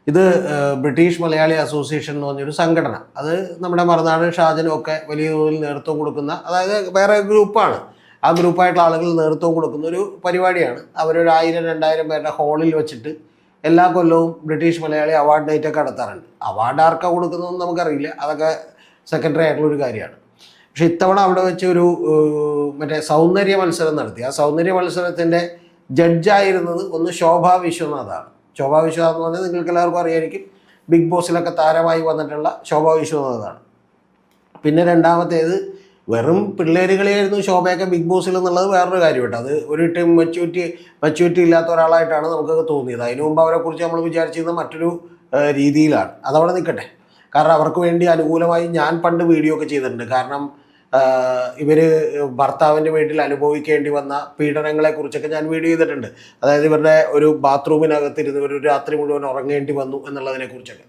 ഇത് British Malayali association എന്ന് പറഞ്ഞൊരു സംഘടന. അത് നമ്മുടെ മറുനാട് ഷാജനും ഒക്കെ വലിയ തോതിൽ നേതൃത്വം കൊടുക്കുന്ന, അതായത് വേറെ ഗ്രൂപ്പാണ്. ആ ഗ്രൂപ്പായിട്ടുള്ള ആളുകൾ നേതൃത്വം കൊടുക്കുന്ന ഒരു പരിപാടിയാണ്. അവരൊരു 1000-2000 പേരുടെ ഹാളിൽ വെച്ചിട്ട് എല്ലാ കൊല്ലവും ബ്രിട്ടീഷ് മലയാളി അവാർഡ് നൈറ്റൊക്കെ നടത്താറുണ്ട്. അവാർഡ് ആർക്കാണ് കൊടുക്കുന്നതെന്ന് നമുക്കറിയില്ല, അതൊക്കെ സെക്കൻഡറി ആയിട്ടുള്ളൊരു കാര്യമാണ്. പക്ഷെ ഇത്തവണ അവിടെ വെച്ച് ഒരു മറ്റേ സൗന്ദര്യ മത്സരം നടത്തി. ആ സൗന്ദര്യ മത്സരത്തിൻ്റെ ജഡ്ജായിരുന്നത് ഒന്ന് ശോഭാ വിശ്വനാഥാണ്. ശോഭാ വിശ്വനാഥ് എന്ന് പറഞ്ഞാൽ നിങ്ങൾക്ക് എല്ലാവർക്കും അറിയായിരിക്കും, ബിഗ് ബോസിലൊക്കെ താരമായി വന്നിട്ടുള്ള ശോഭാ വിശ്വനാഥാണ്. പിന്നെ രണ്ടാമത്തേത് വെറും പിള്ളേരുകളെയായിരുന്നു ശോഭയൊക്കെ ബിഗ് ബോസിൽ എന്നുള്ളത് വേറൊരു കാര്യം കേട്ടോ. അത് ഒരു ടൈം മെച്യൂരിറ്റി ഇല്ലാത്ത ഒരാളായിട്ടാണ് നമുക്കൊക്കെ തോന്നിയത്. അതിനു മുമ്പ് അവരെക്കുറിച്ച് നമ്മൾ വിചാരിച്ചിരുന്നത് മറ്റൊരു രീതിയിലാണ്. അതവിടെ നിൽക്കട്ടെ. കാരണം അവർക്ക് വേണ്ടി അനുകൂലമായി ഞാൻ പണ്ട് വീഡിയോ ഒക്കെ ചെയ്തിട്ടുണ്ട്. കാരണം ഇവർ ഭർത്താവിൻ്റെ വീട്ടിൽ അനുഭവിക്കേണ്ടി വന്ന പീഡനങ്ങളെക്കുറിച്ചൊക്കെ ഞാൻ വീഡിയോ ചെയ്തിട്ടുണ്ട്. അതായത് ഇവരുടെ ഒരു ബാത്റൂമിനകത്തിരുന്ന് ഒരു രാത്രി മുഴുവൻ ഉറങ്ങേണ്ടി വന്നു എന്നുള്ളതിനെക്കുറിച്ചൊക്കെ.